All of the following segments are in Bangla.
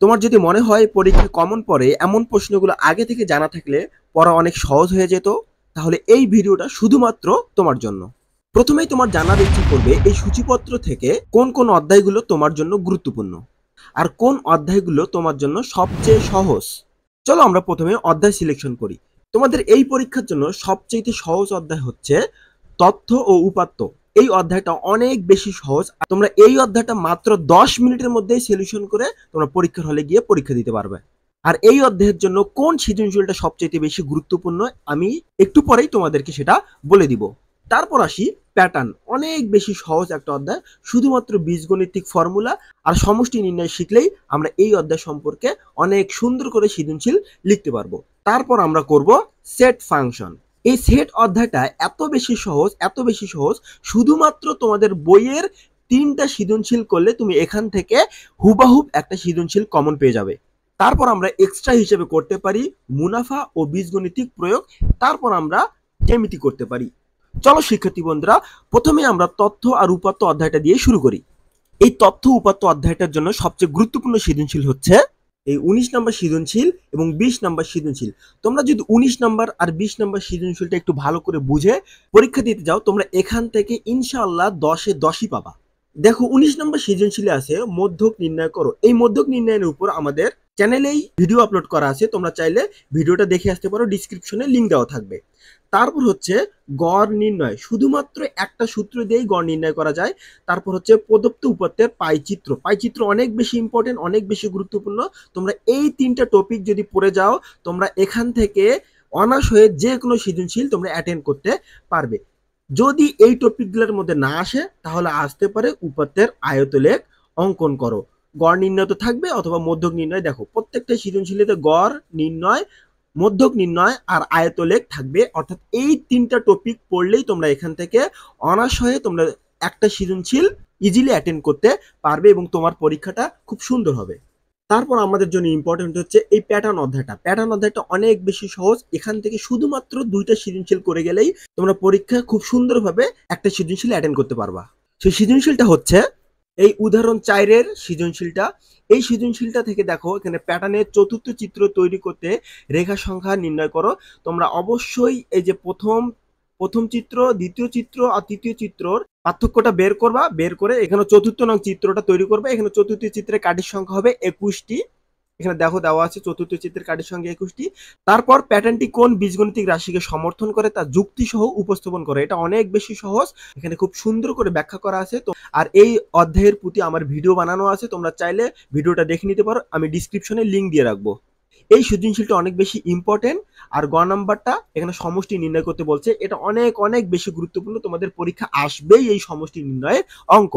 তোমার যদি মনে হয় পরীক্ষায় কমন পড়ে এমন প্রশ্নগুলো আগে থেকে জানা থাকলে পড়া অনেক সহজ হয়ে যেত, তাহলে এই ভিডিওটা শুধুমাত্র তোমার জন্য। প্রথমেই তোমার জানার ইচ্ছা করবে এই সূচিপত্র থেকে কোন কোন অধ্যায়গুলো তোমার জন্য গুরুত্বপূর্ণ আর কোন অধ্যায়গুলো তোমার জন্য সবচেয়ে সহজ। চলো আমরা প্রথমে অধ্যায় সিলেকশন করি। তোমাদের এই পরীক্ষার জন্য সবচেয়ে সহজ অধ্যায় হচ্ছে তথ্য ও উপাত্ত। এই অধ্যায়টা অনেক বেশি সহজ। তোমরা এই অধ্যায়টা মাত্র 10 মিনিটের মধ্যেই সলিউশন করে তোমরা পরীক্ষার হলে গিয়ে পরীক্ষা দিতে পারবে। আর এই অধ্যায়ের জন্য কোন সৃজনশীলটা সবচেয়ে বেশি গুরুত্বপূর্ণ আমি একটু পরেই তোমাদেরকে সেটা বলে দিব। তারপর আসি প্যাটার্ন। অনেক বেশি সহজ একটা অধ্যায়, শুধুমাত্র বীজগণিতিক ফর্মুলা আর সমষ্টি নির্ণয় শিখলেই আমরা এই অধ্যায় সম্পর্কে অনেক সুন্দর করে সৃজনশীল লিখতে পারবো। তারপর আমরা করব সেট ফাংশন। এই সেট অধ্যায়টা এত বেশি সহজ, শুধুমাত্র তোমাদের বইয়ের 3টা সৃজনশীল করলে তুমি এখান থেকে হুবাহুব একটা সৃজনশীল কমন পেয়ে যাবে। তারপর আমরা এক্সট্রা হিসেবে করতে পারি মুনাফা ও বীজগণিতিক প্রয়োগ। তারপর আমরা জ্যামিতি করতে পারি। চলো শিক্ষার্থী বন্ধুরা, প্রথমে আমরা তথ্য আর উপাত্ত অধ্যায়টা দিয়ে শুরু করি। এই তথ্য উপাত্ত অধ্যায়টার জন্য সবচেয়ে গুরুত্বপূর্ণ সৃজনশীল হচ্ছে এই 19 নম্বর সৃজনশীল এবং 20 নম্বর সৃজনশীল। তোমরা যদি 19 নম্বর আর 20 নম্বর সৃজনশীলটা একটু ভালো করে বুঝে পরীক্ষা দিতে যাও, তোমরা এখান থেকে ইনশাআল্লাহ 10-এ 10ই পাবা। দেখো 19 নম্বর সৃজনশীলে আছে মধ্যক নির্ণয় করো। এই মধ্যক নির্ণয়ের উপর আমাদের চ্যানেলেই ভিডিও আপলোড করা আছে, তোমরা চাইলে ভিডিওটা দেখে আসতে পারো, ডিসক্রিপশনে লিঙ্ক দেওয়া থাকবে। তারপর হচ্ছে গড় নির্ণয়, শুধুমাত্র একটা সূত্র দিয়েই গড় নির্ণয় করা যায়। তারপর হচ্ছে প্রদত্ত উপাত্তের পাইচিত্র। পাইচিত্র অনেক বেশি ইম্পর্টেন্ট, অনেক বেশি গুরুত্বপূর্ণ। তোমরা এই 3টা টপিক যদি পড়ে যাও, তোমরা এখান থেকে অনার্স হয়ে যে কোনো সৃজনশীল তোমরা অ্যাটেন্ড করতে পারবে। যদি এই টপিকগুলোর মধ্যে না আসে তাহলে আসতে পারে উপাত্তের আয়তলেখ অঙ্কন করো। গড় নির্ণয় তো থাকবে অথবা মধ্যক নির্ণয়। দেখো প্রত্যেকটা সৃজনশীলেতে গড় নির্ণয়, মধ্যক নির্ণয় আর আয়তলেখ থাকবে। অর্থাৎ এই 3টা টপিক পড়লেই তোমরা এখান থেকে অনার্স হয়ে তোমরা একটা সৃজনশীল ইজিলি অ্যাটেন্ড করতে পারবে এবং তোমার পরীক্ষাটা খুব সুন্দর হবে। তারপর আমাদের জন্য ইম্পর্টেন্ট হচ্ছে এই প্যাটার্ন অধ্যায়টা। প্যাটার্ন অধ্যায়টা অনেক বেশি সহজ। এখান থেকে শুধুমাত্র 2টা সৃজনশীল করে গেলেই তোমরা পরীক্ষা খুব সুন্দরভাবে একটা সৃজনশীল অ্যাটেন্ড করতে পারবা। সেই সৃজনশীলটা হচ্ছে এই উদাহরণ 4-এর সৃজনশীলটা। এই সৃজনশীলটা থেকে দেখো এখানে প্যাটার্নের চতুর্থ চিত্র তৈরি করতে রেখা সংখ্যা নির্ণয় করো। তোমরা অবশ্যই এই যে প্রথম চিত্র, দ্বিতীয় চিত্র আর তৃতীয় চিত্রর পার্থক্যটা বের করবা। বের করে এখানে চতুর্থ নং চিত্রটা তৈরি করবে। এখানে চতুর্থ চিত্রের কাঠির সংখ্যা হবে 21টি। এখানে দেখো দেওয়া আছে চতুর্থ চিত্রের কাঠির সংখ্যা 21টি। তারপর প্যাটার্নটি কোন বীজগণিতিক রাশিকে সমর্থন করে তা যুক্তি সহ উপস্থাপন করে। এটা অনেক বেশি সহজ, এখানে খুব সুন্দর করে ব্যাখ্যা করা আছে। তো আর এই অধ্যায়ের প্রতি আমার ভিডিও বানানো আছে, তোমরা চাইলে ভিডিওটা দেখে নিতে পারো, আমি ডিসক্রিপশনে লিঙ্ক দিয়ে রাখবো। এই সৃজনশীলটা অনেক বেশি ইম্পর্টেন্ট। আর গ নাম্বারটা এখানে সমষ্টি নির্ণয় করতে বলছে। এটা অনেক বেশি গুরুত্বপূর্ণ, তোমাদের পরীক্ষা আসবেই এই সমষ্টি নির্ণয়ের অঙ্ক।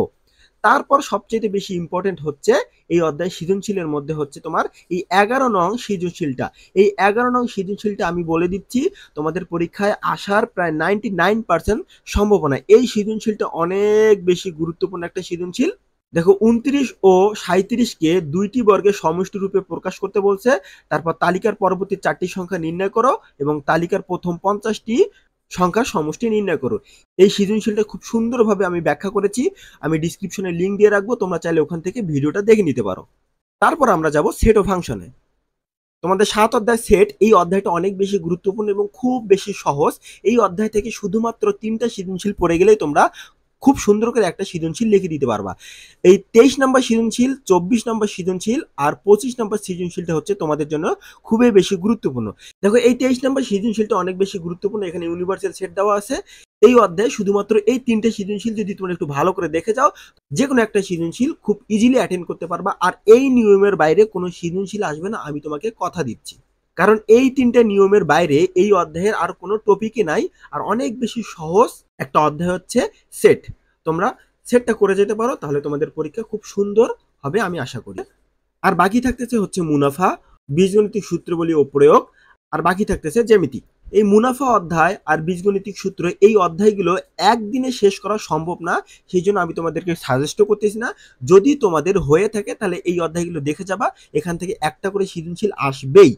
তারপর সবচেয়ে বেশি ইম্পর্টেন্ট হচ্ছে এই অধ্যায় সৃজনশীলের মধ্যে হচ্ছে তোমার এই 11 নং সৃজনশীলটা। এই 11 নং সৃজনশীলটা আমি বলে দিচ্ছি তোমাদের পরীক্ষায় আসার প্রায় 99% সম্ভাবনা। এই সৃজনশীলটা অনেক বেশি গুরুত্বপূর্ণ একটা সৃজনশীল। দেখো 29 ও 37-কে 2টি বর্গের সমষ্টি রূপে প্রকাশ করতে বলছে। তারপর তালিকার পরবর্তী 4টি সংখ্যা নির্ণয় করো এবং তালিকার প্রথম 50টি সংখ্যার সমষ্টি নির্ণয় করো। এই সৃজনশীলটা খুব সুন্দরভাবে আমি ব্যাখ্যা করেছি, আমি ডিসক্রিপশনে লিঙ্ক দিয়ে রাখবো, তোমরা চাইলে ওখান থেকে ভিডিওটা দেখে নিতে পারো। তারপর আমরা যাব সেট ও ফাংশনে। তোমাদের 7 অধ্যায় সেট, এই অধ্যায়টা অনেক বেশি গুরুত্বপূর্ণ এবং খুব বেশি সহজ। এই অধ্যায় থেকে শুধুমাত্র 3টা সৃজনশীল পড়ে গেলেই তোমরা খুব সুন্দর করে একটা সৃজনশীল লিখে দিতে পারবা। এই 23 নম্বর সৃজনশীল, 24 নম্বর সৃজনশীল আর 25 নম্বর সৃজনশীলটা হচ্ছে তোমাদের জন্য খুবই বেশি গুরুত্বপূর্ণ। দেখো এই 23 নম্বর সৃজনশীলটা অনেক বেশি গুরুত্বপূর্ণ, এখানে ইউনিভার্সাল সেট দেওয়া আছে। এই অধ্যায়ে শুধুমাত্র এই 3টে সৃজনশীল যদি তোমরা একটু ভালো করে দেখে যাও, যে কোনো একটা সৃজনশীল খুব ইজিলি অ্যাটেন্ড করতে পারবা। আর এই নিয়মের বাইরে কোনো সৃজনশীল আসবে না, আমি তোমাকে কথা দিচ্ছি। কারণ এই 3টে নিয়মের বাইরে এই অধ্যায়ের আর কোনো টপিকই নাই। আর অনেক বেশি সহজ একটা অধ্যায় হচ্ছে সেট। তোমরা সেটটা করে যেতে পারো, তাহলে তোমাদের পরীক্ষা খুব সুন্দর হবে আমি আশা করি। আর বাকি থাকতেছে হচ্ছে মুনাফা, বীজগণিতিক সূত্রাবলী ও প্রয়োগ, আর বাকি থাকতেছে জ্যামিতি। এই মুনাফা অধ্যায় আর বীজগণিতিক সূত্র, এই অধ্যায়গুলো একদিনে শেষ করা সম্ভব না, সেই জন্য আমি তোমাদেরকে সাজেস্ট করতেছি না। যদি তোমাদের হয়ে থাকে তাহলে এই অধ্যায়গুলো দেখে যাবা, এখান থেকে একটা করে সৃজনশীল আসবেই।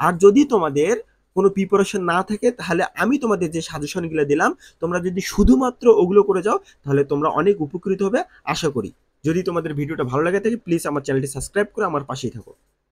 আর যদি তোমাদের কোনো প্রিপারেশন না থাকে তাহলে আমি তোমাদের যে সাজেশনগুলো দিলাম, তোমরা যদি শুধুমাত্র ওগুলো করে যাও তাহলে তোমরা অনেক উপকৃত হবে আশা করি। যদি তোমাদের ভিডিওটা ভালো লাগে থাকে প্লিজ আমার চ্যানেলটি সাবস্ক্রাইব করে আমার পাশেই থাকো।